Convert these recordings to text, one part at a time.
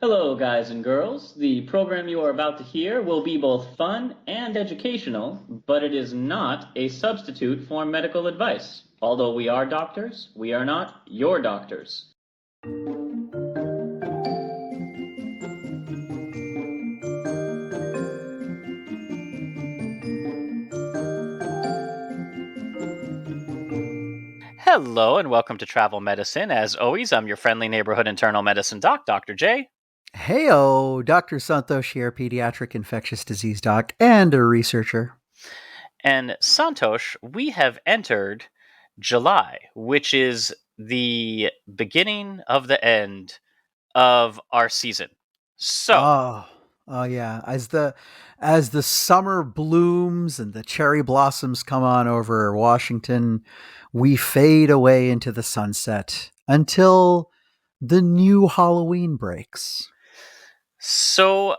Hello, guys and girls. The program you are about to hear will be both fun and educational, but it is not a substitute for medical advice. Although we are doctors, we are not your doctors. Hello, and welcome to Travel Medicine. As always, I'm your friendly neighborhood internal medicine doc, Dr. J. Heyo, Dr. Santhosh here, pediatric infectious disease doc and a researcher. And Santhosh, we have entered July, which is the beginning of the end of our season. So, Oh yeah. As the summer blooms and the cherry blossoms come on over Washington, we fade away into the sunset until the new Halloween breaks. so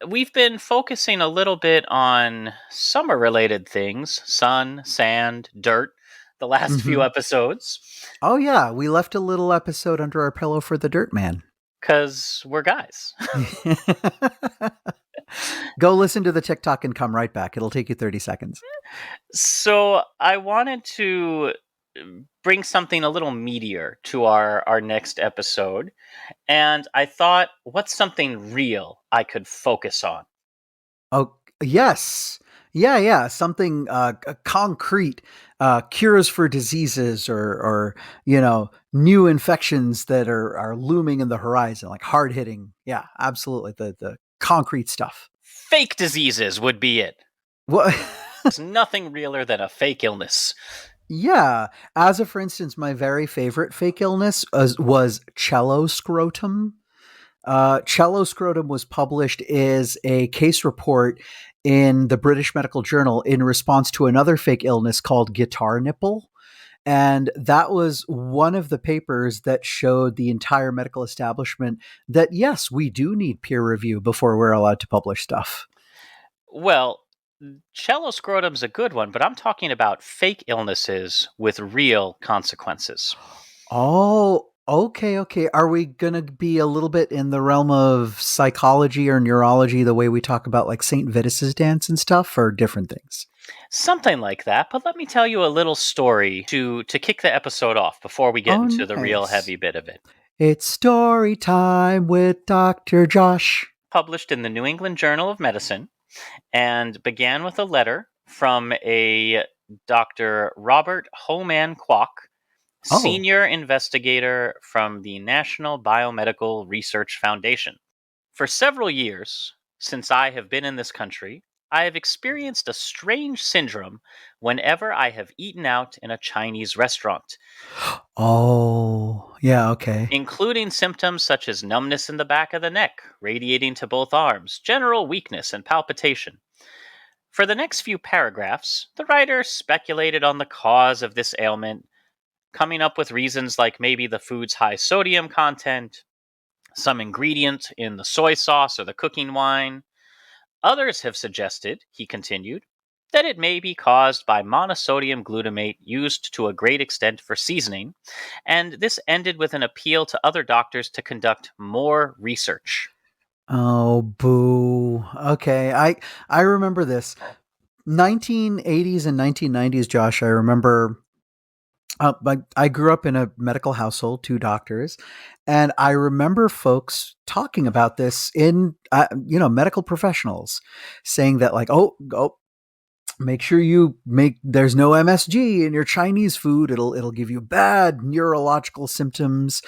we've been focusing a little bit on summer related things, sun, sand, dirt, the last few hmm episodes, Oh yeah, we left a little episode under our pillow for the Dirt Man. because we're guys. Go listen to the TikTok and come right back. It'll take you 30 seconds. So I wanted to bring something a little meatier to our next episode. And I thought, what's something real I could focus on? Oh, yes. Yeah. Something concrete, cures for diseases or new infections that are looming in the horizon, like hard hitting. Yeah, absolutely. The concrete stuff. Fake diseases would be it. What? There's nothing realer than a fake illness. Yeah. As of, for instance, my very favorite fake illness was cello scrotum. Cello scrotum was published as a case report in the British Medical Journal in response to another fake illness called guitar nipple. And that was one of the papers that showed the entire medical establishment that, yes, we do need peer review before we're allowed to publish stuff. Well, cello scrotum's a good one, but I'm talking about fake illnesses with real consequences. Oh, okay. Are we going to be a little bit in the realm of psychology or neurology, the way we talk about like St. Vitus's dance and stuff, or different things? Something like that, but let me tell you a little story to kick the episode off before we get Oh, into the real nice. heavy bit of it. It's story time with Dr. Josh. Published in the New England Journal of Medicine and began with a letter from a Dr. Robert Homan Kwok, Oh, senior investigator from the National Biomedical Research Foundation. For several years, since I have been in this country, I have experienced a strange syndrome whenever I have eaten out in a Chinese restaurant, oh, yeah, okay. including symptoms such as numbness in the back of the neck, radiating to both arms, general weakness, and palpitation. For the next few paragraphs, the writer speculated on the cause of this ailment, coming up with reasons like maybe the food's high sodium content, some ingredient in the soy sauce or the cooking wine. Others have suggested, he continued, that it may be caused by monosodium glutamate used to a great extent for seasoning, and this ended with an appeal to other doctors to conduct more research. Oh, boo. Okay, I remember this. 1980s and 1990s, Josh. I remember I grew up in a medical household, two doctors, and I remember folks talking about this in medical professionals saying that like, oh, make sure you make there's no MSG in your Chinese food. It'll give you bad neurological symptoms.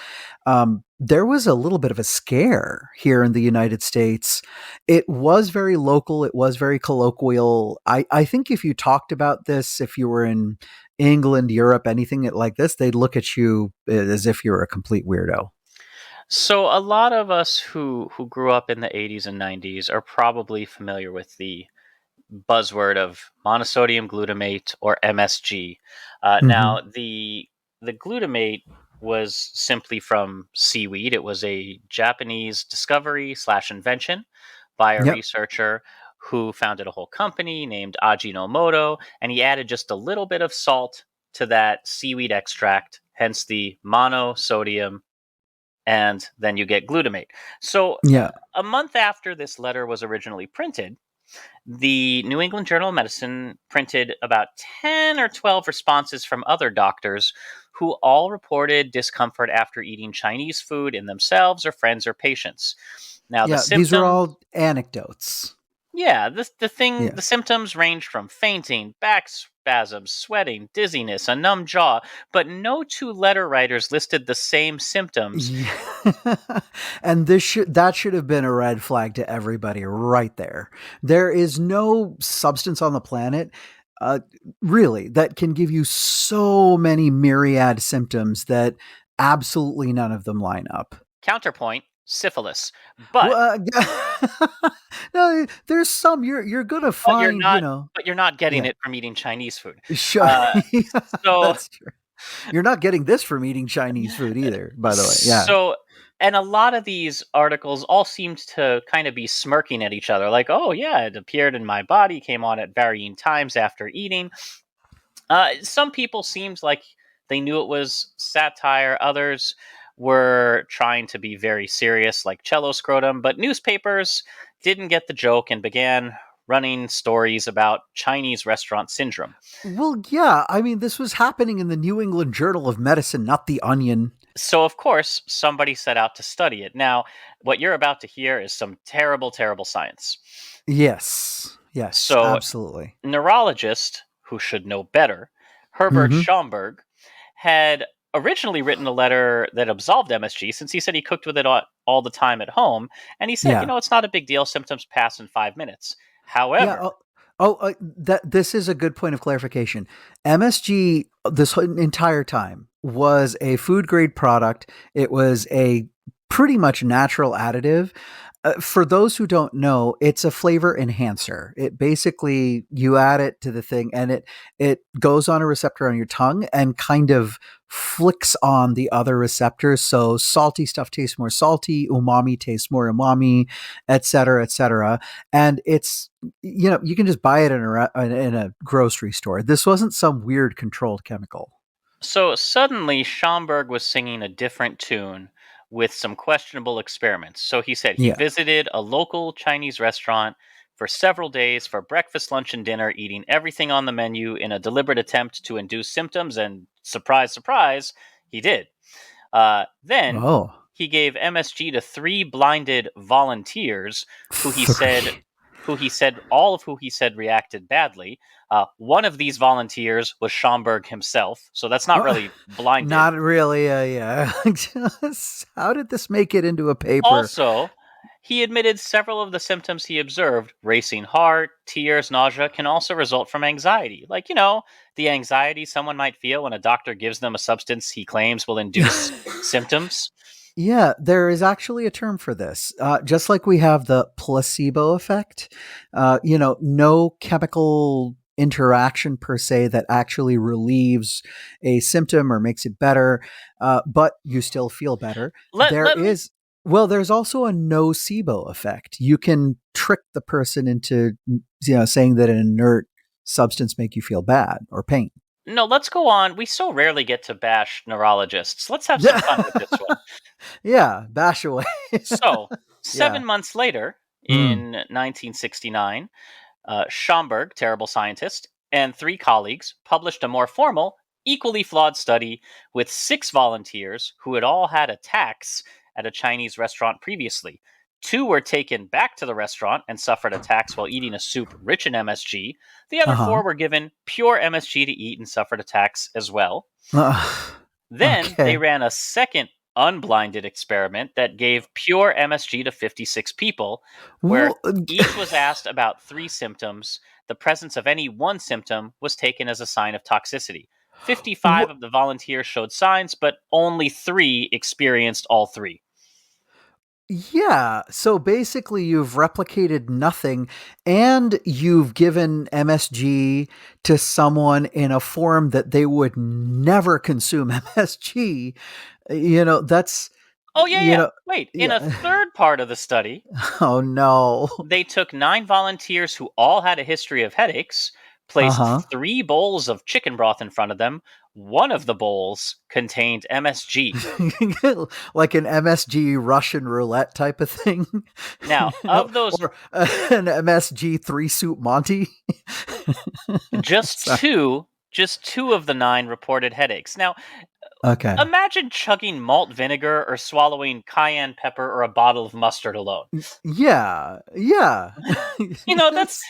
There was a little bit of a scare here in the United States. It was very local. It was very colloquial. I think if you talked about this, if you were in England, Europe, anything like this, they'd look at you as if you were a complete weirdo. So, a lot of us who grew up in the 80s and 90s are probably familiar with the buzzword of monosodium glutamate or MSG. hmm The glutamate was simply from seaweed. It was a Japanese discovery slash invention by a Yep. researcher who founded a whole company named Ajinomoto, and he added just a little bit of salt to that seaweed extract, hence the monosodium and then you get glutamate. So, Yeah. a month after this letter was originally printed, the New England Journal of Medicine printed about 10 or 12 responses from other doctors who all reported discomfort after eating Chinese food in themselves or friends or patients. Now, the Yeah. These are symptoms, all anecdotes. yeah, Yeah. the symptoms ranged from fainting, back spasms, sweating, dizziness, a numb jaw, but no two letter writers listed the same symptoms. Yeah. And that should have been a red flag to everybody right there. There is no substance on the planet uh, really that can give you so many myriad symptoms that absolutely none of them line up. Counterpoint, syphilis. But Well, no, there's some you're gonna but you're find, not but you're not getting yeah, it from eating Chinese food. sure, Uh, yeah, so that's true. You're not getting this from eating Chinese food either, by the way. Yeah, So, and a lot of these articles all seemed to kind of be smirking at each other, like, "Oh yeah, it appeared in my body, came on at varying times after eating." Some people seemed like they knew it was satire. Others were trying to be very serious, like cello scrotum. But newspapers didn't get the joke and began running stories about Chinese restaurant syndrome. well, yeah. I mean, this was happening in the New England Journal of Medicine, not the Onion. So, of course, somebody set out to study it. Now, what you're about to hear is some terrible, terrible science. Yes, yes, So, absolutely. neurologist, who should know better, Herbert Hmm. Schomburg, had originally written a letter that absolved MSG since he said he cooked with it all the time at home. And he said, Yeah, it's not a big deal. Symptoms pass in 5 minutes. yeah. However, That this is a good point of clarification. MSG this entire time was a food grade product. It was a pretty much natural additive. For those who don't know, it's a flavor enhancer. It basically you add it to the thing, and it goes on a receptor on your tongue and kind of flicks on the other receptors. So salty stuff tastes more salty, umami tastes more umami, et cetera, et cetera. And it's you can just buy it in a grocery store. This wasn't some weird controlled chemical. so suddenly Schomburg was singing a different tune with some questionable experiments. So he said he Yeah. visited a local Chinese restaurant for several days for breakfast, lunch, and dinner, eating everything on the menu in a deliberate attempt to induce symptoms, and surprise, surprise, he did. Then Oh, he gave MSG to three blinded volunteers who he said three. all of who he said reacted badly. One of these volunteers was Schomburg himself, so that's not really blinded. Not really. Yeah. How did this make it into a paper? Also, he admitted several of the symptoms he observed, racing heart, tears, nausea, can also result from anxiety. Like, the anxiety someone might feel when a doctor gives them a substance he claims will induce symptoms. Yeah, there is actually a term for this. Just like we have the placebo effect, no chemical interaction per se that actually relieves a symptom or makes it better, but you still feel better. Let, There let me is, well, there's also a nocebo effect. You can trick the person into, saying that an inert substance make you feel bad or pain. No, let's go on. We so rarely get to bash neurologists. Let's have some fun with this one. Yeah, bash away. So, Yeah. 7 months later, Mm. in 1969, Schomburg, terrible scientist, and three colleagues published a more formal, equally flawed study with six volunteers who had all had attacks at a Chinese restaurant previously. Two were taken back to the restaurant and suffered attacks while eating a soup rich in MSG. The Uh other huh. four were given pure MSG to eat and suffered attacks as well. Then they Okay. ran a second unblinded experiment that gave pure MSG to 56 people, where Wha- each was asked about three symptoms. The presence of any one symptom was taken as a sign of toxicity. 55 wha- of the volunteers showed signs, but only three experienced all three. yeah. So basically, you've replicated nothing and you've given MSG to someone in a form that they would never consume MSG. That's, Oh, yeah, you yeah. know, Wait, in a yeah. third part of the study, Oh, no. they took 9 volunteers who all had a history of headaches, Uh huh. placed 3 bowls of chicken broth in front of them, One of the bowls contained MSG. Like an MSG Russian roulette type of thing, Now, of those, or an MSG three soup Monty. just Sorry. two, just two of the nine reported headaches. Now, Okay. imagine chugging malt vinegar or swallowing cayenne pepper or a bottle of mustard alone. Yeah. Yeah. That's That's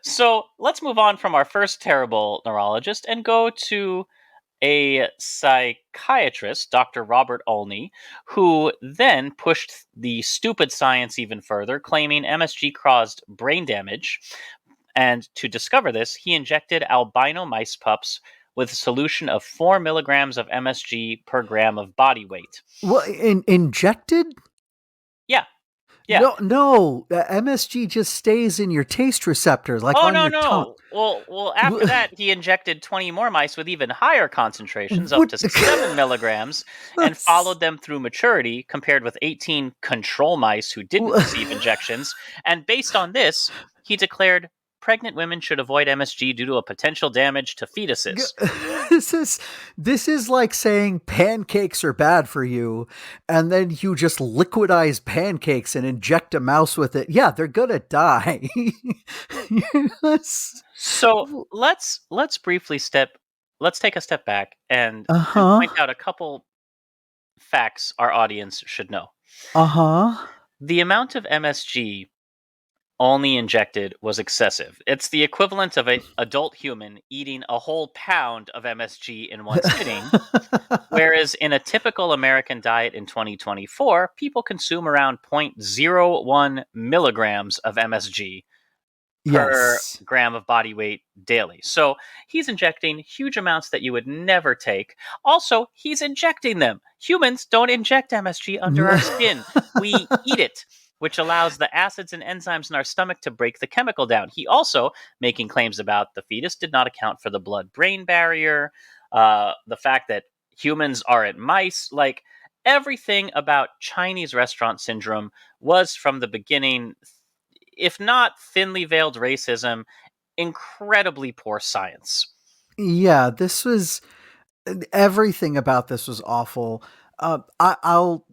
so. Let's move on from our first terrible neurologist and go to a psychiatrist, Dr. Robert Olney, who then pushed the stupid science even further, claiming MSG caused brain damage. And to discover this, he injected albino mice pups with a solution of 4 milligrams of MSG per gram of body weight. well, injected. Yeah, yeah. No, no. MSG just stays in your taste receptors, like Oh on no, your tongue. no. Well. After that, he injected 20 more mice with even higher concentrations, up What? to 7 milligrams, and followed them through maturity, compared with 18 control mice who didn't receive injections. And based on this, he declared pregnant women should avoid MSG due to a potential damage to fetuses. this is this is like saying pancakes are bad for you, and then you just liquidize pancakes and inject a mouse with it. Yeah, they're gonna die. Yes. So let's briefly let's take a step back and Uh-huh. point out a couple facts our audience should know. Uh-huh. The amount of MSG only injected was excessive. It's the equivalent of an adult human eating a whole pound of MSG in one sitting, whereas in a typical American diet in 2024, people consume around zero point zero 0.01 milligrams of MSG per Yes. gram of body weight daily. So he's injecting huge amounts that you would never take. Also, he's injecting them. Humans don't inject MSG under our skin. We eat it, which allows the acids and enzymes in our stomach to break the chemical down. He also, making claims about the fetus, did not account for the blood brain barrier, the fact that humans aren't mice. Like, everything about Chinese restaurant syndrome was from the beginning, if not thinly veiled racism, incredibly poor science. Yeah, this was everything about this was awful. I'll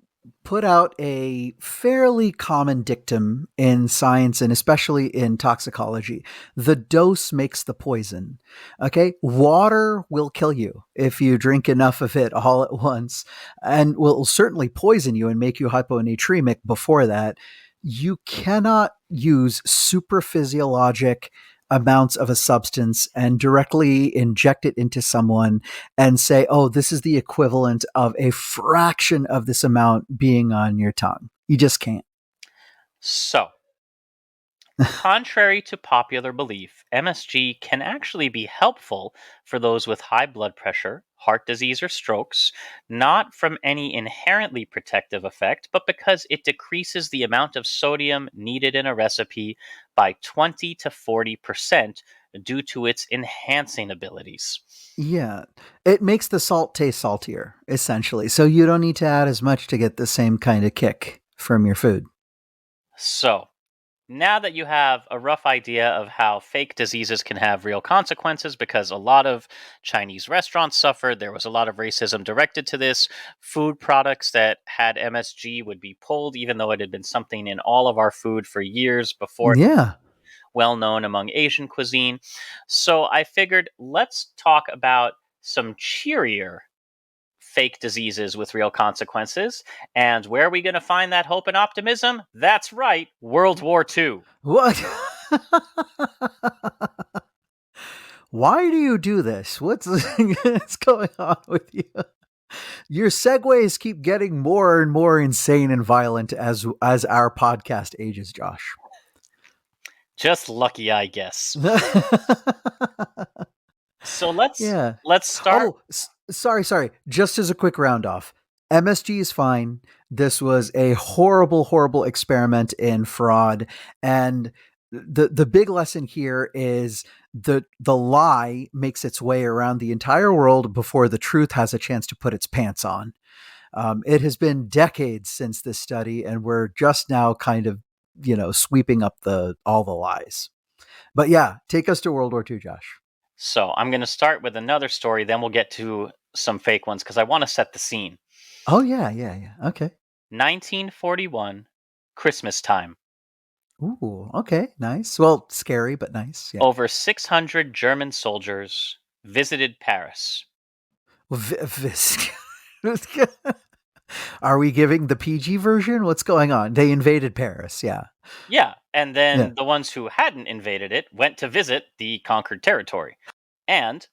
put out a fairly common dictum in science and especially in toxicology. The dose makes the poison. Okay? Water will kill you if you drink enough of it all at once, and will certainly poison you and make you hyponatremic before that. You cannot use super physiologic amounts of a substance and directly inject it into someone and say, oh, this is the equivalent of a fraction of this amount being on your tongue. You just can't. So, contrary to popular belief, MSG can actually be helpful for those with high blood pressure, heart disease, or strokes, not from any inherently protective effect, but because it decreases the amount of sodium needed in a recipe by 20 to 40% due to its enhancing abilities. Yeah. It makes the salt taste saltier, essentially. So you don't need to add as much to get the same kind of kick from your food. So, now that you have a rough idea of how fake diseases can have real consequences, because a lot of Chinese restaurants suffered, there was a lot of racism directed to this. Food products that had MSG would be pulled, even though it had been something in all of our food for years before, Yeah. well known among Asian cuisine. So I figured, let's talk about some cheerier fake diseases with real consequences. And where are we going to find that hope and optimism? That's right, World War II. What? Why do you do this? What's going on with you? Your segues keep getting more and more insane and violent as our podcast ages, Josh. Just lucky, I guess. So let's Yeah. let's start. Oh, sorry. Just as a quick round off, MSG is fine. This was a horrible, horrible experiment in fraud, and the big lesson here is the lie makes its way around the entire world before the truth has a chance to put its pants on. It has been decades since this study, and we're just now kind of sweeping up the all the lies. But yeah, take us to World War II, Josh. So I'm going to start with another story, then we'll get to some fake ones because I want to set the scene. Oh yeah, yeah, yeah. Okay. 1941, Christmas time. Ooh, okay, nice. Well, scary but nice. Yeah. Over 600 German soldiers visited Paris. Visk. Are we giving the PG version? What's going on? They invaded Paris. Yeah. Yeah, and Yeah. then the ones who hadn't invaded it went to visit the conquered territory. And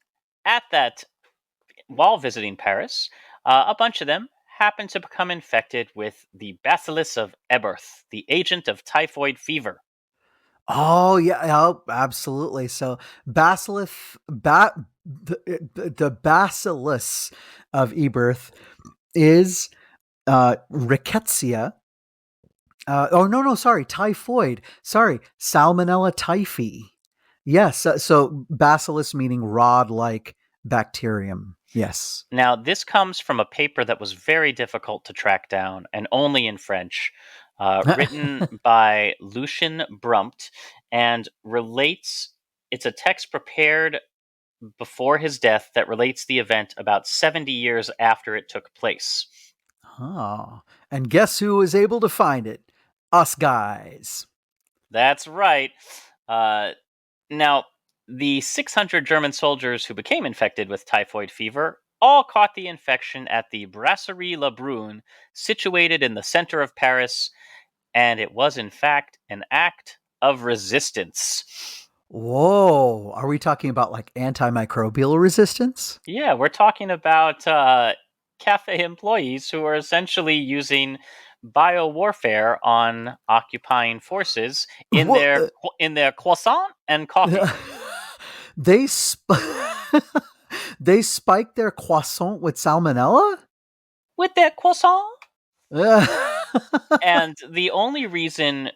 at that, while visiting Paris, a bunch of them happened to become infected with the bacillus of Eberth, the agent of typhoid fever. Oh yeah, oh, absolutely. So Basilisk, the Bacillus of Eberth is rickettsia. Oh no, no, sorry, typhoid. Sorry, Salmonella typhi. Yes, so Bacillus meaning rod-like bacterium. Yes. Now, this comes from a paper that was very difficult to track down and only in French, written by Lucien Brumpt, and relates. It's a text prepared before his death that relates the event about 70 years after it took place. Oh, and guess who was able to find it? Us guys. That's right. Uh, Now, the 600 German soldiers who became infected with typhoid fever all caught the infection at the Brasserie Le Brun, situated in the center of Paris, and it was in fact an act of resistance. Whoa, are we talking about like antimicrobial resistance? Yeah, we're talking about cafe employees who are essentially using biowarfare on occupying forces in What? their croissant and coffee. they they spiked their croissant with salmonella? With their croissant. Uh, And the only reason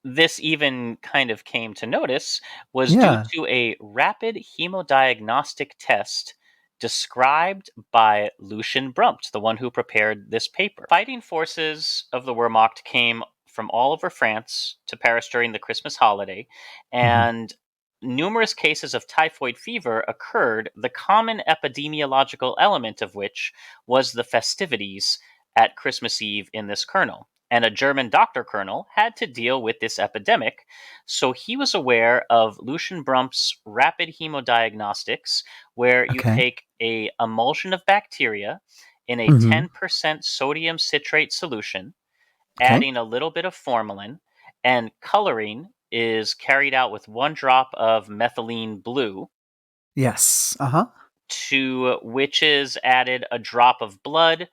this even kind of came to notice was due yeah. to a rapid hemodiagnostic test described by Lucien Brumpt, the one who prepared this paper. Fighting forces of the Wehrmacht came from all over France to Paris during the Christmas holiday, Mhm. and numerous cases of typhoid fever occurred, the common epidemiological element of which was the festivities at Christmas Eve in this kernel. And a German doctor colonel had to deal with this epidemic, so he was aware of Lucien Brump's rapid hemodiagnostics, where you Okay. take a emulsion of bacteria in a Mhm. 10% sodium citrate solution, Okay. adding a little bit of formalin, and coloring is carried out with 1 drop of methylene blue, Yes. Uh-huh. to which is added a drop of blood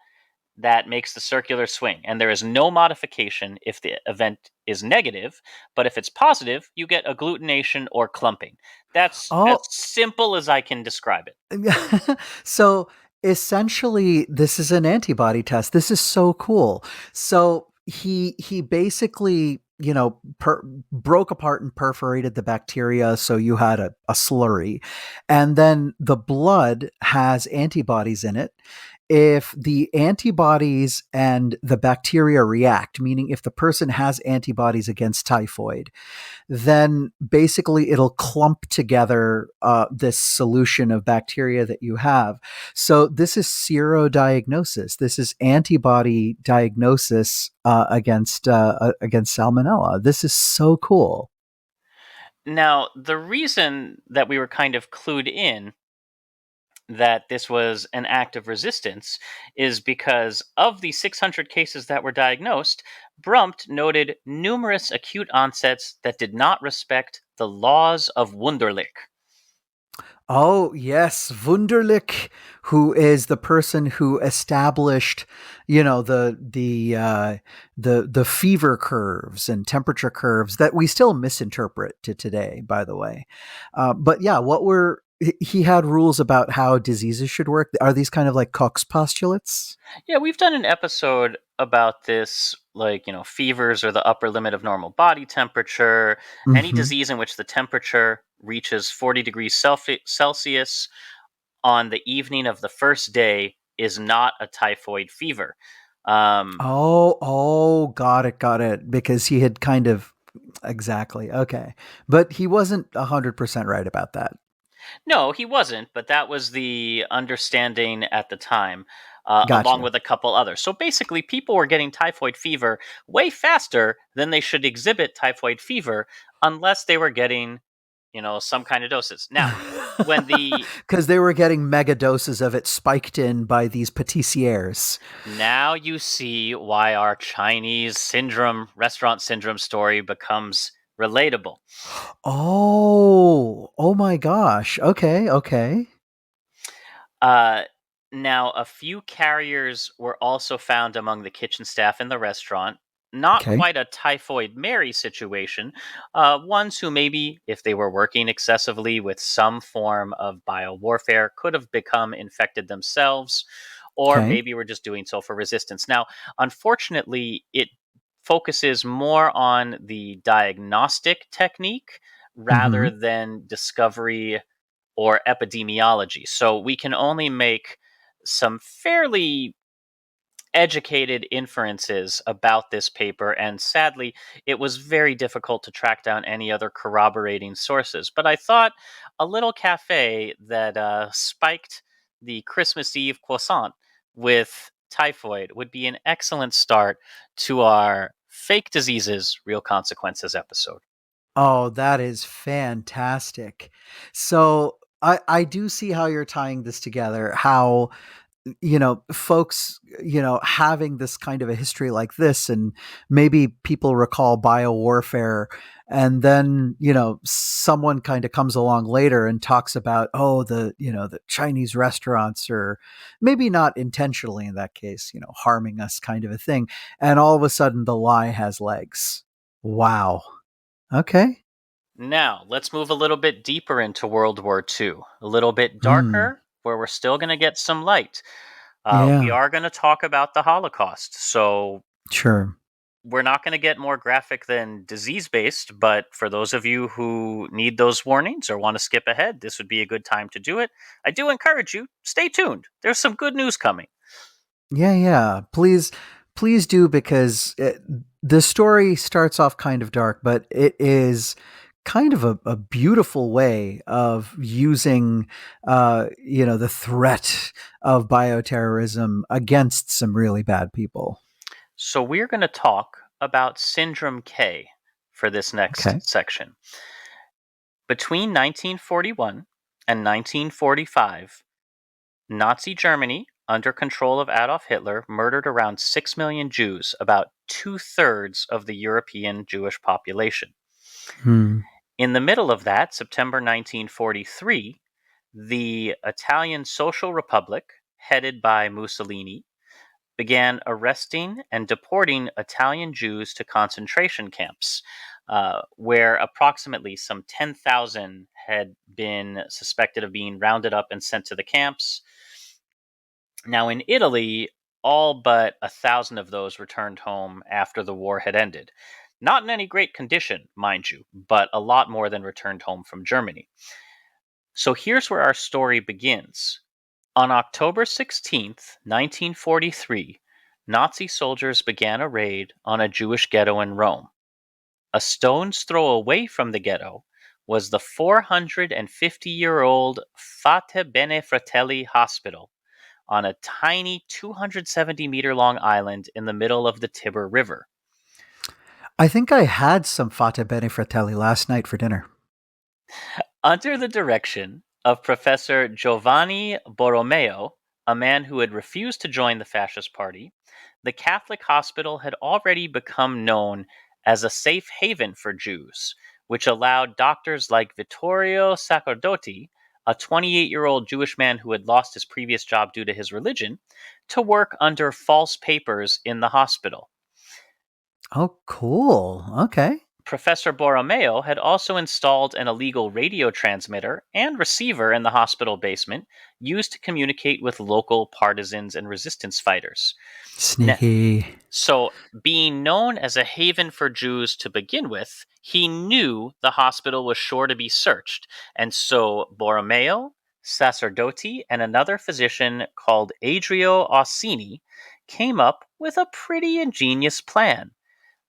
that makes the circular swing. And there is no modification if the event is negative, but if it's positive, you get agglutination or clumping. That's as Oh, simple as I can describe it. so essentially this is an antibody test. This is so cool. So he basically, broke apart and perforated the bacteria so you had a slurry. And then the blood has antibodies in it. If the antibodies and the bacteria react, meaning if the person has antibodies against typhoid, then basically it'll clump together this solution of bacteria that you have. So this is serodiagnosis. This is antibody diagnosis against salmonella. This is so cool. Now, the reason that we were kind of clued in that this was an act of resistance is because of the 600 cases that were diagnosed, Brumpt noted numerous acute onsets that did not respect the laws of Wunderlich. Oh yes, Wunderlich, who is the person who established, the fever curves and temperature curves that we still misinterpret to today. By the way, but yeah, he had rules about how diseases should work. Are these kind of like Koch's postulates? Yeah, we've done an episode about this, like, fevers are the upper limit of normal body temperature. Any Hmm. disease in which the temperature reaches 40 degrees Celsius on the evening of the first day is not a typhoid fever. Um, Oh, got it. Because he had kind of exactly okay, but he wasn't 100% right about that. No, he wasn't, but that was the understanding at the time, along Gotcha. with a couple others. So basically, people were getting typhoid fever way faster than they should exhibit typhoid fever unless they were getting, some kind of doses. Now, when the Because they were getting mega doses of it spiked in by these patissiers. now you see why our Chinese syndrome, restaurant syndrome story becomes relatable. Oh my gosh. Okay, okay. Uh, Now, a few carriers were also found among the kitchen staff in the restaurant. Not Okay. quite a typhoid Mary situation. Ones who maybe, if they were working excessively with some form of biowarfare, could have become infected themselves, or Okay. maybe were just doing so for resistance. Now, unfortunately, it focuses more on the diagnostic technique rather Mhm. than discovery or epidemiology. So we can only make some fairly educated inferences about this paper, and sadly, it was very difficult to track down any other corroborating sources. But I thought a little cafe that spiked the Christmas Eve croissant with typhoid would be an excellent start to our Fake Diseases, Real Consequences episode. Oh, that is fantastic. So I do see how you're tying this together, how folks, having this kind of a history like this, and maybe people recall biowarfare, and then, someone kind of comes along later and talks about, oh, the Chinese restaurants, or maybe not intentionally in that case, harming us kind of a thing. And all of a sudden the lie has legs. Wow. Okay. Now, let's move a little bit deeper into World War II, a little bit Mm, darker, where we're still going to get some light. We yeah, are going to talk about the Holocaust. So, sure. we're not going to get more graphic than disease based, but for those of you who need those warnings or want to skip ahead, this would be a good time to do it. I do encourage you, stay tuned. There's some good news coming. Yeah, yeah. Please do, because the story starts off kind of dark, but it is kind of a beautiful way of using, the threat of bioterrorism against some really bad people. So, we're going to talk about Syndrome K for this next Okay. section. Between 1941 and 1945, Nazi Germany, under control of Adolf Hitler, murdered around 6 million Jews, about two-thirds of the European Jewish population. Hmm. In the middle of that, September 1943, the Italian Social Republic, headed by Mussolini, began arresting and deporting Italian Jews to concentration camps, where approximately some 10,000 had been suspected of being rounded up and sent to the camps. Now, in Italy, all but 1,000 of those returned home after the war had ended. Not in any great condition, mind you, but a lot more than returned home from Germany. So here's where our story begins. On October 16th, 1943, Nazi soldiers began a raid on a Jewish ghetto in Rome. A stone's throw away from the ghetto was the 450-year-old Fate Bene Fratelli Hospital on a tiny 270-meter long island in the middle of the Tiber River. I think I had some Fata Bene Fratelli last night for dinner. Under the direction of Professor Giovanni Borromeo, a man who had refused to join the fascist party, the Catholic hospital had already become known as a safe haven for Jews, which allowed doctors like Vittorio Sacerdoti, a 28-year-old Jewish man who had lost his previous job due to his religion, to work under false papers in the hospital. Oh, cool. Okay. Professor Borromeo had also installed an illegal radio transmitter and receiver in the hospital basement used to communicate with local partisans and resistance fighters. Now, Sneaky. so, being known as a haven for Jews to begin with, he knew the hospital was sure to be searched, and so Borromeo, Sacerdoti, and another physician called Adrio Orsini came up with a pretty ingenious plan.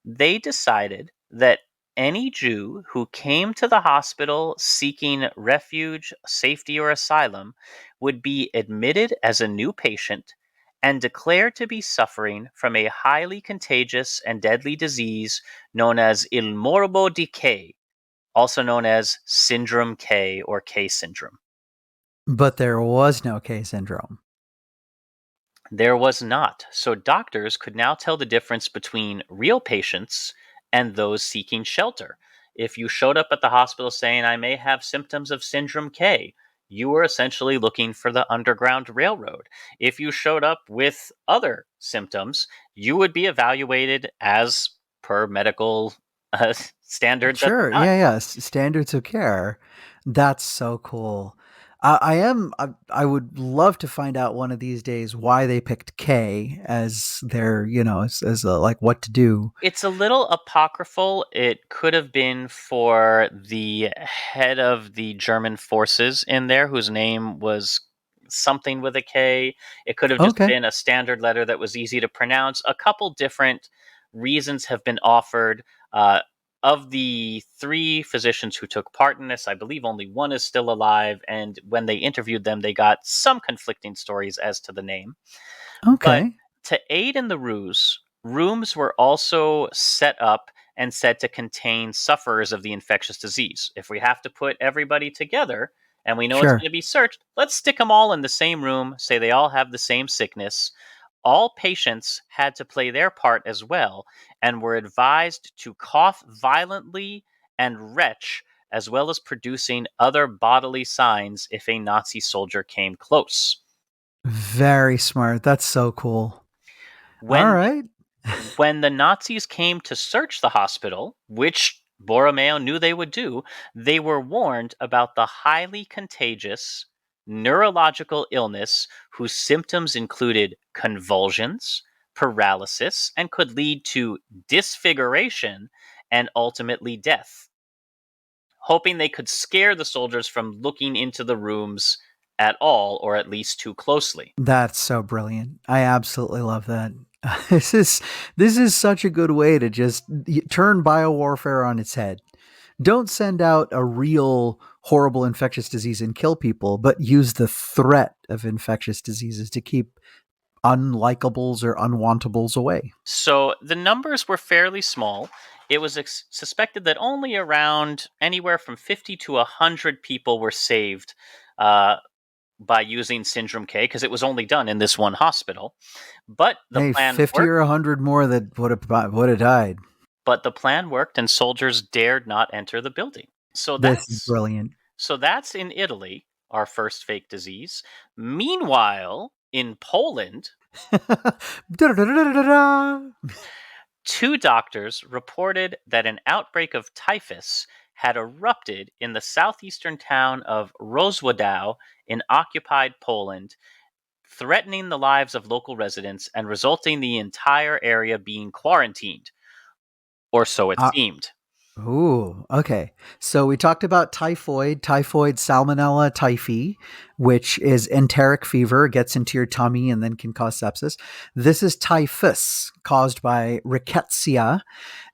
They decided that any Jew who came to the hospital seeking refuge, safety, or asylum would be admitted as a new patient and declared to be suffering from a highly contagious and deadly disease known as il morbo di K, also known as Syndrome K or K syndrome. But there was no K syndrome. There was not, so doctors could now tell the difference between real patients and those seeking shelter. If you showed up at the hospital saying, I may have symptoms of Syndrome K, you were essentially looking for the Underground Railroad. If you showed up with other symptoms, you would be evaluated as per medical standards at the Sure. time. Yeah, yeah. Standards of care. That's so cool. I would love to find out one of these days why they picked K as their, as a, like what to do. It's a little apocryphal. It could have been for the head of the German forces in there, whose name was something with a K. It could have just Okay. been a standard letter that was easy to pronounce. A couple different reasons have been offered. Uh, of the three physicians who took part in this, I believe only one is still alive. And when they interviewed them, they got some conflicting stories as to the name. But Okay. to aid in the ruse, rooms were also set up and said to contain sufferers of the infectious disease. If we have to put everybody together and we know it's going Sure. to be searched, let's stick them all in the same room, say they all have the same sickness. All patients had to play their part as well and were advised to cough violently and retch, as well as producing other bodily signs if a Nazi soldier came close. Very smart. That's so cool. All When right. When the Nazis came to search the hospital, which Borromeo knew they would do, they were warned about the highly contagious neurological illness whose symptoms included convulsions, paralysis, and could lead to disfiguration and ultimately death, hoping they could scare the soldiers from looking into the rooms at all or at least too closely. That's so brilliant. I absolutely love that. This is this is such a good way to just turn biowarfare on its head. Don't send out a real horrible infectious disease and kill people, but use the threat of infectious diseases to keep unlikables or unwantables away. So the numbers were fairly small. It was suspected that only around anywhere from 50 to 100 people were saved uh, by using Syndrome K because it was only done in this one hospital. But the Hey, plan 50 worked. or 100 more that would have died. But the plan worked, and soldiers dared not enter the building. So This is that's brilliant. so that's in Italy, our first fake disease. Meanwhile, in Poland, Da-da-da-da-da-da. two doctors reported that an outbreak of typhus had erupted in the southeastern town of Rozwadow in occupied Poland, threatening the lives of local residents and resulting the entire area being quarantined, or so it Uh, seemed. Ooh, okay. So we talked about typhoid, salmonella typhi, which is enteric fever, gets into your tummy and then can cause sepsis. This is typhus, caused by rickettsia,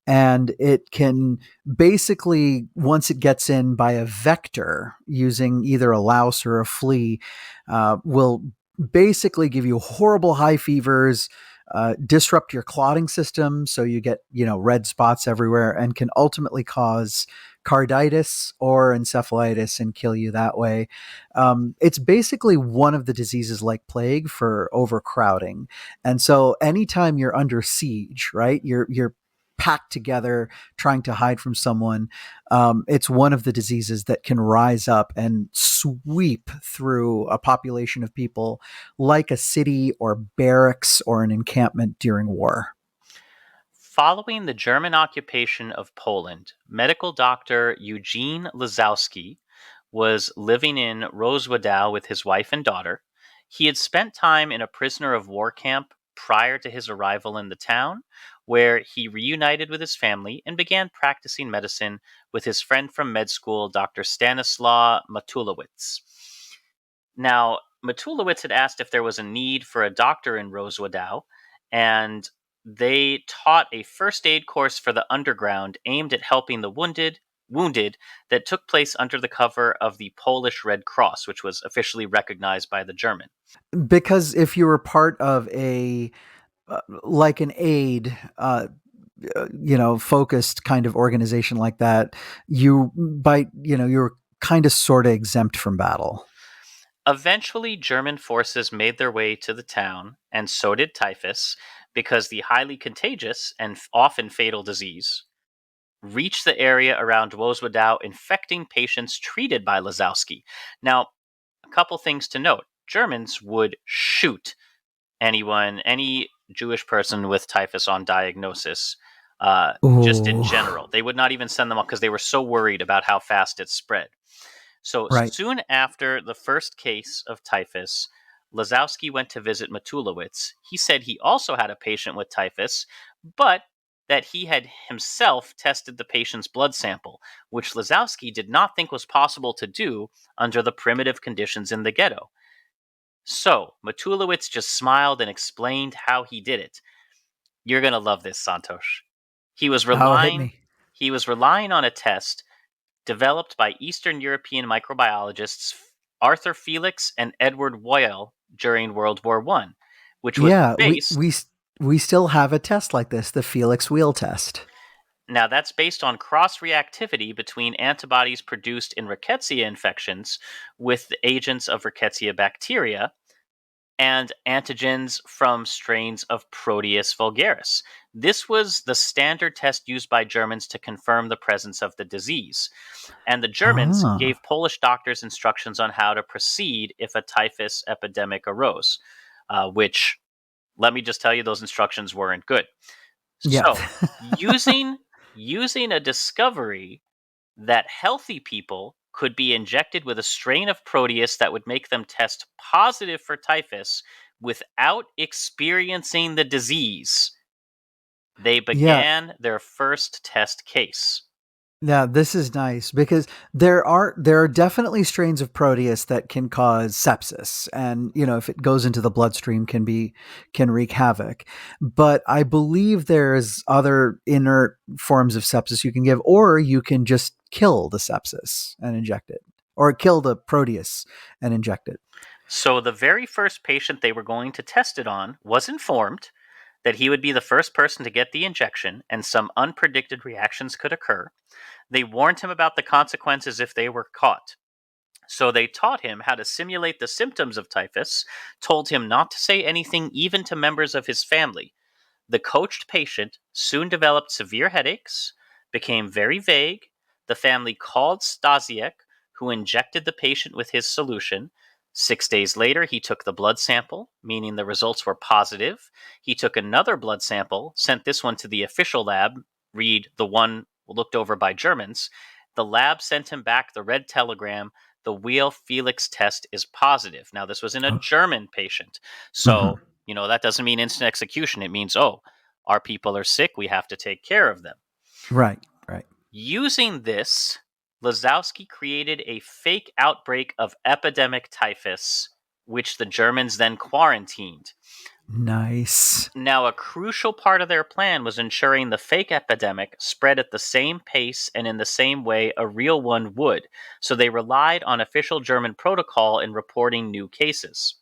and it can basically, once it gets in by a vector using either a louse or a flea, will basically give you horrible high fevers, disrupt your clotting system, so you get red spots everywhere, and can ultimately cause carditis or encephalitis and kill you that way. It's basically one of the diseases like plague for overcrowding, and so anytime you're under siege, right, you're packed together trying to hide from someone. It's one of the diseases that can rise up and sweep through a population of people like a city or barracks or an encampment during war. Following the German occupation of Poland, medical doctor Eugene Lazowski was living in Roswadow with his wife and daughter. He had spent time in a prisoner of war camp prior to his arrival in the town, where he reunited with his family and began practicing medicine with his friend from med school, Dr. Stanislaw Matulowicz. Now, Matulowicz had asked if there was a need for a doctor in Roswadow, and They taught a first aid course for the underground aimed at helping the wounded that took place under the cover of the Polish Red Cross, which was officially recognized by the German. Because if you were part of a like an aid focused kind of organization like that, you're kind of sort of exempt from battle. Eventually, German forces made their way to the town, and so did typhus, because the highly contagious and often fatal disease reached the area around Woswedau, infecting patients treated by Lazowski. Now, a couple things to note: Germans would shoot any Jewish person with typhus on diagnosis, just in Ooh, general. They would not even send them up because they were so worried about how fast it spread. So right. soon after the first case of typhus, Lazowski went to visit Matulowicz. He said he also had a patient with typhus, but that he had himself tested the patient's blood sample, which Lazowski did not think was possible to do under the primitive conditions in the ghetto. So Matulowicz just smiled and explained how he did it. You're gonna love this, Santhosh. He was Oh, hit relying me. he was relying on a test developed by Eastern European microbiologists Arthur Felix and Edward Weil during World War One, which was Yeah, based we still have a test like this, the Felix Wheel test. now that's based on cross reactivity between antibodies produced in rickettsia infections with the agents of rickettsia bacteria and antigens from strains of Proteus vulgaris. This was the standard test used by Germans to confirm the presence of the disease. And the Germans Ah, gave Polish doctors instructions on how to proceed if a typhus epidemic arose, which, let me just tell you, those instructions weren't good. yeah. So, using using a discovery that healthy people could be injected with a strain of Proteus that would make them test positive for typhus without experiencing the disease, they Yeah, began their first test case. yeah, this is nice because there are definitely strains of Proteus that can cause sepsis, and if it goes into the bloodstream can wreak havoc. But I believe there's other inert forms of sepsis you can give, or you can just kill the sepsis and inject it, or kill the Proteus and inject it. So, the very first patient they were going to test it on was informed that he would be the first person to get the injection and some unpredicted reactions could occur. They warned him about the consequences if they were caught. So they taught him how to simulate the symptoms of typhus, told him not to say anything even to members of his family. The coached patient soon developed severe headaches, became very vague. The family called Stasiek, who injected the patient with his solution. 6 days later, he took the blood sample, meaning the results were positive. He took another blood sample, sent this one to the official lab, read the one looked over by Germans. The lab sent him back the red telegram. The Wheel Felix test is positive. Now, this was in a Oh, German patient. mhm. So that doesn't mean instant execution. It means, oh, our people are sick. We have to take care of them. Right, right. Using this, Lazowski created a fake outbreak of epidemic typhus, which the Germans then quarantined. Nice. Now, a crucial part of their plan was ensuring the fake epidemic spread at the same pace and in the same way a real one would, so they relied on official German protocol in reporting new cases.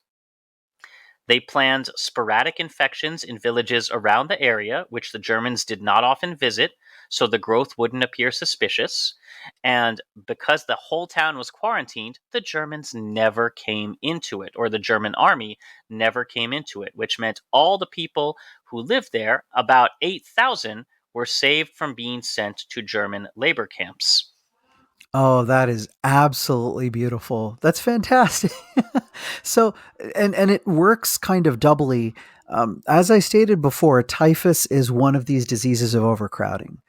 They planned sporadic infections in villages around the area, which the Germans did not often visit, so the growth wouldn't appear suspicious. And because the whole town was quarantined, the Germans never came into it, or the German army never came into it, which meant all the people who lived there, about 8,000, were saved from being sent to German labor camps. Oh, that is absolutely beautiful. That's fantastic. So, and it works kind of doubly. As I stated before, typhus is one of these diseases of overcrowding.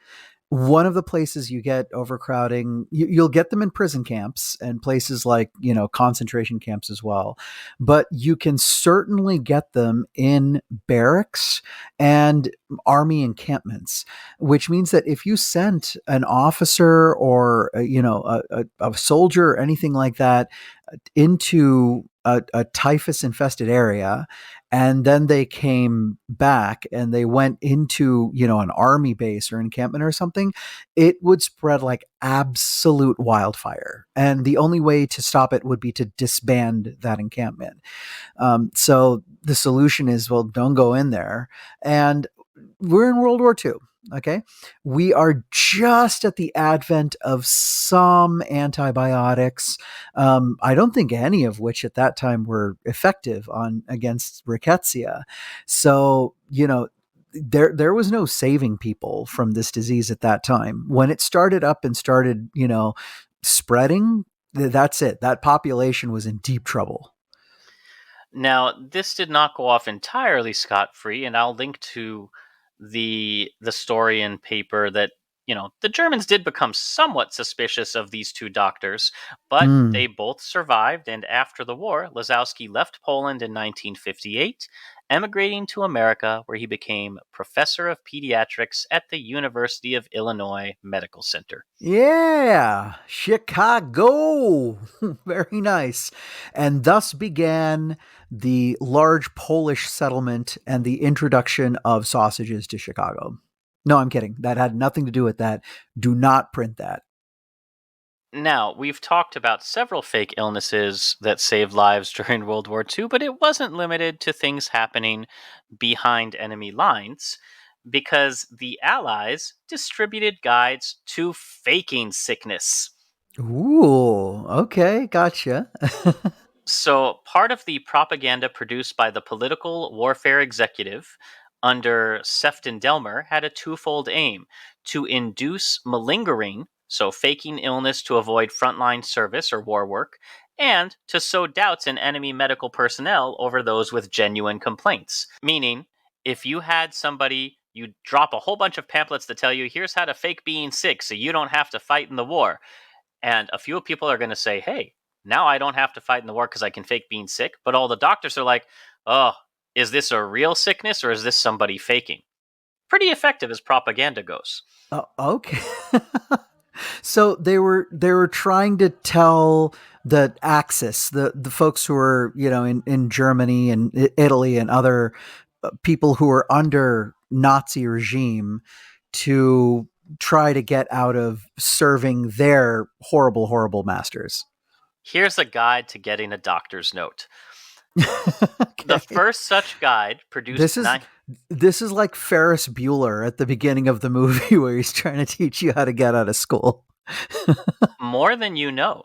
One of the places you get overcrowding, you'll get them in prison camps and places like concentration camps as well, but you can certainly get them in barracks and army encampments, which means that if you sent an officer or a soldier or anything like that into a typhus infested area, and then they came back and they went into, an army base or encampment or something, it would spread like absolute wildfire. And the only way to stop it would be to disband that encampment. So the solution is, well, don't go in there. And we're in World War II. Okay. We are just at the advent of some antibiotics. I don't think any of which at that time were effective on against rickettsia. So, there was no saving people from this disease at that time. When it started up and started, spreading, that's it. That population was in deep trouble. Now, this did not go off entirely scot-free, and I'll link to the story and paper that, the Germans did become somewhat suspicious of these two doctors, but Hmm. they both survived, and after the war, Lazowski left Poland in 1958, emigrating to America, where he became professor of pediatrics at the University of Illinois Medical Center. Yeah, Chicago. Very nice. And thus began the large Polish settlement and the introduction of sausages to Chicago. No, I'm kidding. That had nothing to do with that. Do not print that. Now, we've talked about several fake illnesses that saved lives during World War II, but it wasn't limited to things happening behind enemy lines because the Allies distributed guides to faking sickness. Ooh, okay, gotcha. So, part of the propaganda produced by the political warfare executive under Sefton Delmer had a twofold aim to induce malingering, so faking illness to avoid frontline service or war work, and to sow doubts in enemy medical personnel over those with genuine complaints. Meaning, if you had somebody, you drop a whole bunch of pamphlets that tell you, here's how to fake being sick so you don't have to fight in the war. And a few people are going to say, hey, now I don't have to fight in the war because I can fake being sick. But all the doctors are like, oh, is this a real sickness or is this somebody faking? Pretty effective as propaganda goes. Okay. So they were trying to tell the Axis, the folks who are, in Germany and Italy and other people who are under Nazi regime, to try to get out of serving their horrible, horrible masters. Here's a guide to getting a doctor's note. The Okay. first such guide produced This is this is like Ferris Bueller at the beginning of the movie where he's trying to teach you how to get out of school. more than you know.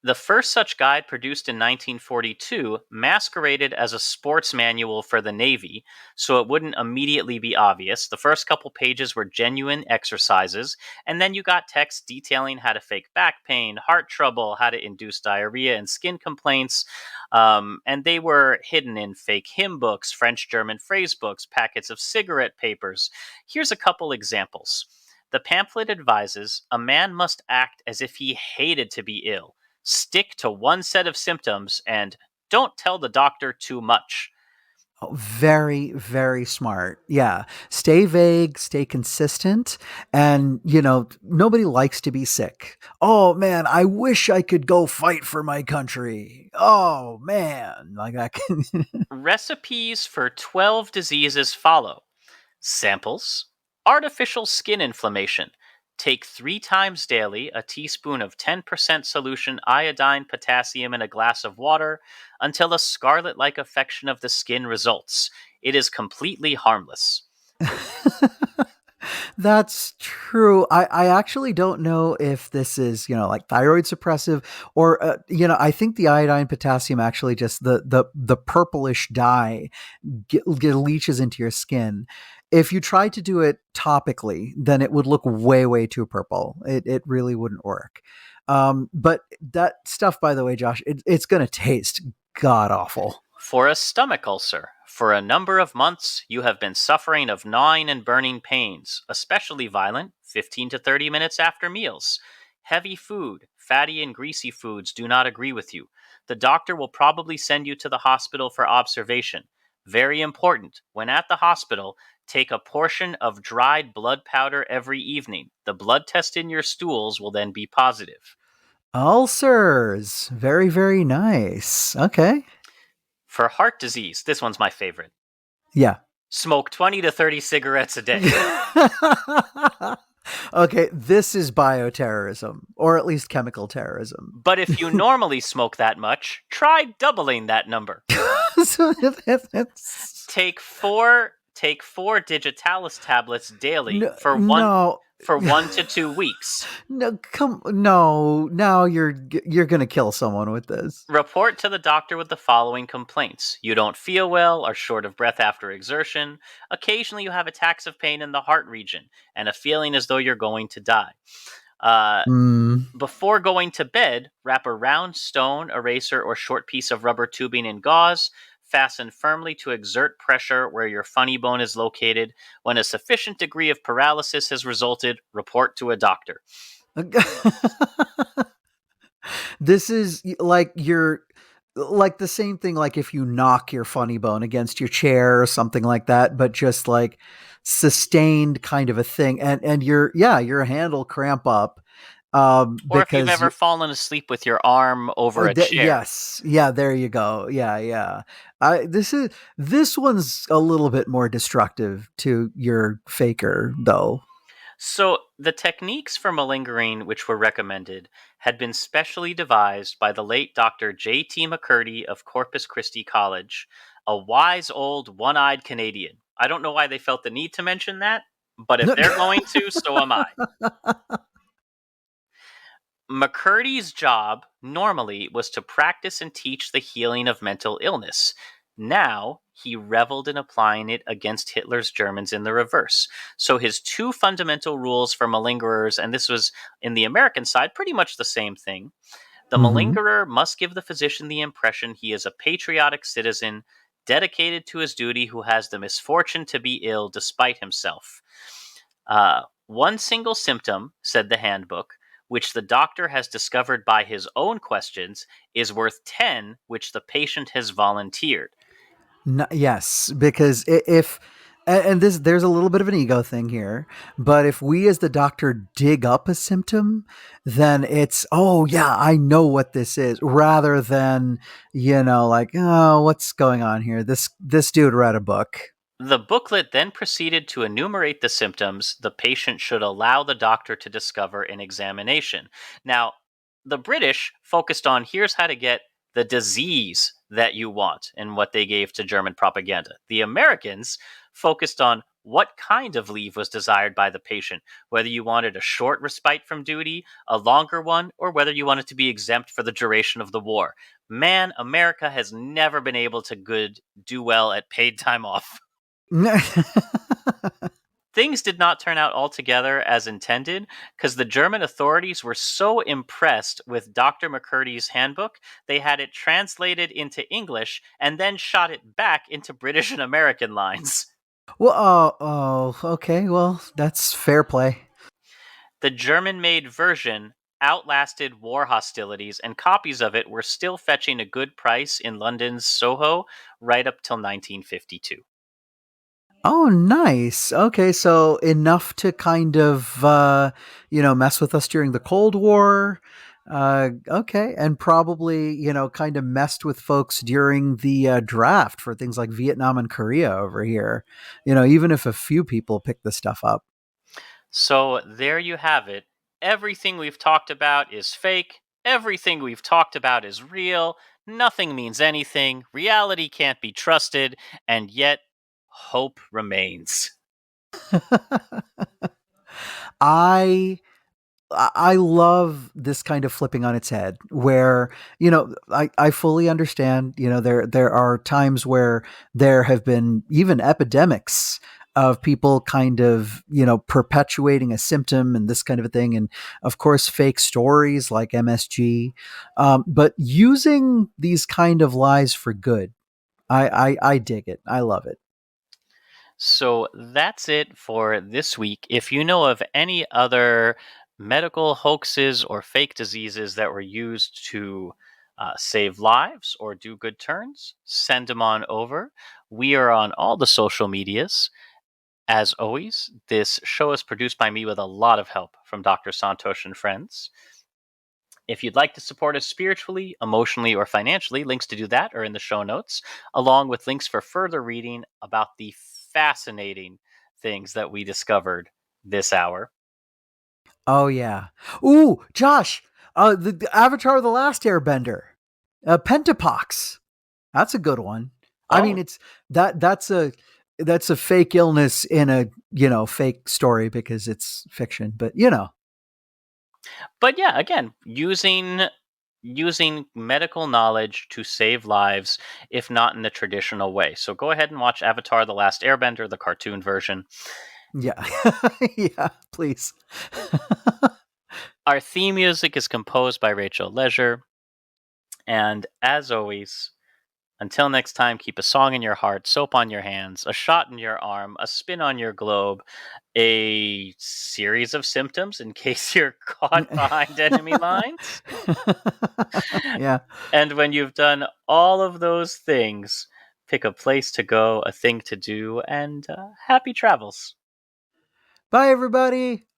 The first such guide, produced in 1942, masqueraded as a sports manual for the Navy, so it wouldn't immediately be obvious. The first couple pages were genuine exercises, and then you got text detailing how to fake back pain, heart trouble, how to induce diarrhea and skin complaints. And they were hidden in fake hymn books, French German phrase books, packets of cigarette papers. Here's a couple examples. The pamphlet advises a man must act as if he hated to be ill, stick to one set of symptoms, and don't tell the doctor too much. Oh, very, very smart. Yeah. Stay vague, stay consistent. And, nobody likes to be sick. Oh, man, I wish I could go fight for my country. Oh, man. Like that. Recipes for 12 diseases follow. Samples: artificial skin inflammation. Take 3 times daily a teaspoon of 10% solution iodine potassium in a glass of water until a scarlet like affection of the skin results. It is completely harmless. That's true. I actually don't know if this is, like thyroid suppressive or, I think the iodine potassium actually just the purplish dye leaches into your skin. If you tried to do it topically, then it would look way, way too purple. It really wouldn't work. But that stuff, by the way, Josh, it's going to taste god awful. For a stomach ulcer, for a number of months you have been suffering of gnawing and burning pains, especially violent, 15 to 30 minutes after meals. Heavy food, fatty and greasy foods do not agree with you. The doctor will probably send you to the hospital for observation. Very important, when at the hospital, take a portion of dried blood powder every evening. The blood test in your stools will then be positive. Ulcers. Very, very nice. Okay. For heart disease, this one's my favorite. Yeah. Smoke 20 to 30 cigarettes a day. Okay, this is bioterrorism, or at least chemical terrorism. But if you normally smoke that much, try doubling that number. So it's, Take four digitalis tablets daily no, for one no, for 1 to 2 weeks. no, come, no. Now you're gonna kill someone with this. Report to the doctor with the following complaints. You don't feel well, are short of breath after exertion. Occasionally you have attacks of pain in the heart region and a feeling as though you're going to die. Uh, Mm. Before going to bed, wrap a round stone, eraser, or short piece of rubber tubing in gauze. Fasten firmly to exert pressure where your funny bone is located. When a sufficient degree of paralysis has resulted, report to a doctor. This is like you're like the same thing like if you knock your funny bone against your chair or something like that, but just like sustained kind of a thing, and your hand will cramp up Or if you've because ever you fallen asleep with your arm over a chair. yes, yeah, there you go, yeah. I this one's a little bit more destructive to your faker though. So, the techniques for malingering which were recommended had been specially devised by the late Dr. J.T. McCurdy of Corpus Christi College, a wise old one eyed Canadian. I don't know why they felt the need to mention that, but if they're going to, so am I. McCurdy's job normally was to practice and teach the healing of mental illness. Now, he reveled in applying it against Hitler's Germans in the reverse. So, his two fundamental rules for malingerers, and this was in the American side pretty much the same thing. The Hmm. malingerer must give the physician the impression he is a patriotic citizen, dedicated to his duty, who has the misfortune to be ill despite himself. One single symptom, said the handbook, which the doctor has discovered by his own questions, is worth 10 which the patient has volunteered. Yes, because if and this there's a little bit of an ego thing here, but if we as the doctor dig up a symptom, then it's oh yeah, I know what this is, rather than like oh what's going on here? This dude read a book. The booklet then proceeded to enumerate the symptoms the patient should allow the doctor to discover in examination. Now, the British focused on here's how to get the disease that you want and what they gave to German propaganda. The Americans focused on what kind of leave was desired by the patient, whether you wanted a short respite from duty, a longer one, or whether you wanted to be exempt for the duration of the war. Man, America has never been able to do well at paid time off. Things did not turn out altogether as intended because the German authorities were so impressed with Dr. McCurdy's handbook, they had it translated into English and then shot it back into British and American lines. Well, okay, well that's fair play. The German made version outlasted war hostilities, and copies of it were still fetching a good price in London's Soho right up till 1952. Oh, nice. Okay, so enough to kind of mess with us during the Cold War. Okay, and probably kind of messed with folks during the draft for things like Vietnam and Korea over here. Even if a few people pick this stuff up. So there you have it. Everything we've talked about is fake. Everything we've talked about is real. Nothing means anything. Reality can't be trusted. And yet, hope remains. I I love this kind of flipping on its head where, I fully understand, there are times where there have been even epidemics of people kind of, perpetuating a symptom and this kind of a thing. And of course, fake stories like MSG, but using these kind of lies for good. I dig it. I love it. So that's it for this week. If you know of any other medical hoaxes or fake diseases that were used to save lives or do good turns, send them on over. We are on all the social medias. As always, this show is produced by me with a lot of help from Dr. Santhosh and friends. If you'd like to support us spiritually, emotionally, or financially, links to do that are in the show notes, along with links for further reading about the fascinating things that we discovered this hour. Oh yeah. Ooh, Josh, the Avatar: The Last Airbender, Pentapox. That's a good one. I mean, Oh, it's that's a fake illness in a fake story because it's fiction, but but yeah, again, using medical knowledge to save lives, if not in the traditional way. So go ahead and watch Avatar: The Last Airbender, the cartoon version. yeah, yeah. Please. Our theme music is composed by Rachel Leisure, and as always, until next time, keep a song in your heart, soap on your hands, a shot in your arm, a spin on your globe, a series of symptoms in case you're caught behind enemy lines. Yeah. And when you've done all of those things, pick a place to go, a thing to do, and happy travels. Bye, everybody.